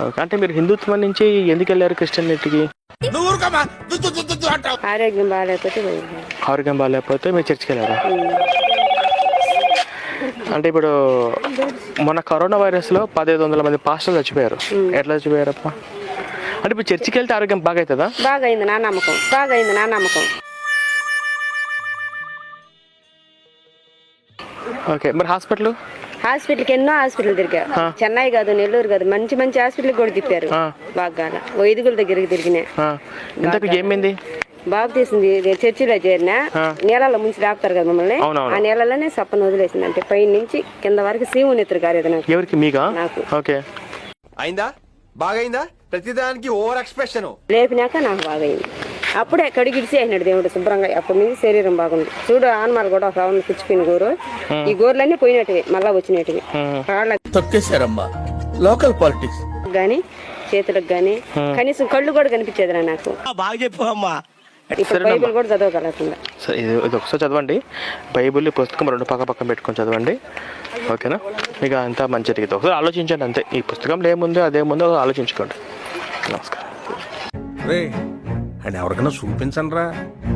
Okay. అంటే మీరు హిందుత్వం నుంచి ఎందుకు వెళ్ళారు క్రిస్టియనిటీకి? ఆరోగ్యం బాగాలేకపోతే ఆరోగ్యం బాగాలేకపోతే మీరు చర్చికి వెళ్ళారా? అంటే ఇప్పుడు మొన్న కరోనా వైరస్లో 1500 మంది పాస్టర్లు చచ్చిపోయారు. ఎట్లా చచ్చిపోయారప్ప? అంటే ఇప్పుడు చర్చికి వెళ్తే ఆరోగ్యం బాగా అవుతుందా? బాగా అయింది నా నమ్మకం. ఓకే. మరి హాస్పిటల్కి ఎన్నో హాస్పిటల్ తిరిగా. చెన్నై కాదు, నెల్లూరు కాదు, మంచి మంచి హాస్పిటల్ కూడా తిప్పారు. బాగా వైద్యుల దగ్గరికి తిరిగినా. ఏమైంది? బాబు తీసింది చర్చిలో చేరిన నీళ్ళలో ముంచి రాపుతారు కదా మమ్మల్ని. ఆ నీళ్ళలోనే సప్పను వదిలేసింది. అంటే పై నుంచి కింద వరకు సీము నెత్తురు కాలేదు నాకు. ఎవరికి? మీకా? నాకు. ఓకే. అయిందా? బాగైందా? ప్రతిదానికి ఓవర్ ఎక్స్ప్రెషన్. లేపినాక నాకు బాగైంది. అప్పుడే కడిగిడిసి అయినాడు దేవుడు శుభ్రంగా. అప్పటి నుంచి శరీరం బాగుంది. చూడు ఆనమాలు కూడా ఒక రౌండ్ పుచ్చిపోయిన గోరు. ఈ గోర్లన్నీ పోయినట్టువి, మళ్ళా వచ్చినట్టువి. తొక్కేశారమ్మా లోకల్ పాలిటిక్స్ గాని చేతులకు గాని కనీసం కళ్ళు కూడా కనిపించేది నాకు. బాగా చెప్పమ్మా. ఇప్పుడు బైబిల్ కూడా చదవగలకుండా. సరే, ఇది ఒకసారి చదవండి. బైబిల్ పుస్తకం 2 పక్కన పెట్టుకొని చదవండి. ఓకేనా? మీకు అంతా మంచి జరిగింది. ఒకసారి ఆలోచించండి అంతే. ఈ పుస్తకంలో ఏముందో అదేముందో ఆలోచించుకోండి. నమస్కారం. అండ్ ఎవరికైనా చూపించండి రా,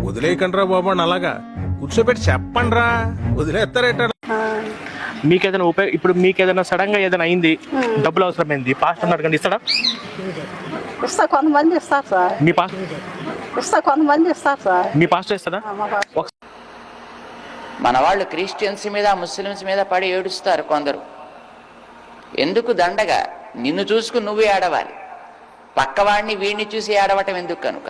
వదిలేయకండి రా బాబు అని అలాగా కూర్చోబెట్టి చెప్పండి రా, వదిలేస్తారేట. మీకేదైనా ఇప్పుడు మీకేదైనా సడన్ గా ఏదైనా అయింది, డబ్బులు అవసరమైంది, పాస్టర్ అడగండి, ఇస్తాడా? ఇస్తా, కొంతమంది ఇస్తారు సార్. మీ పాస్టర్ కొంతమంది ఇస్తారు సార్. మీ పాస్టర్ ఇస్తాడా? మన వాళ్ళు క్రిస్టియన్స్ మీద ముస్లిమ్స్ మీద పడి ఏడుస్తారు కొందరు. ఎందుకు దండగా? నిన్ను చూసుకుని నువ్వే ఏడవాలి, పక్కవాడిని వీడిని చూసి ఏడవటం ఎందుకు కనుక.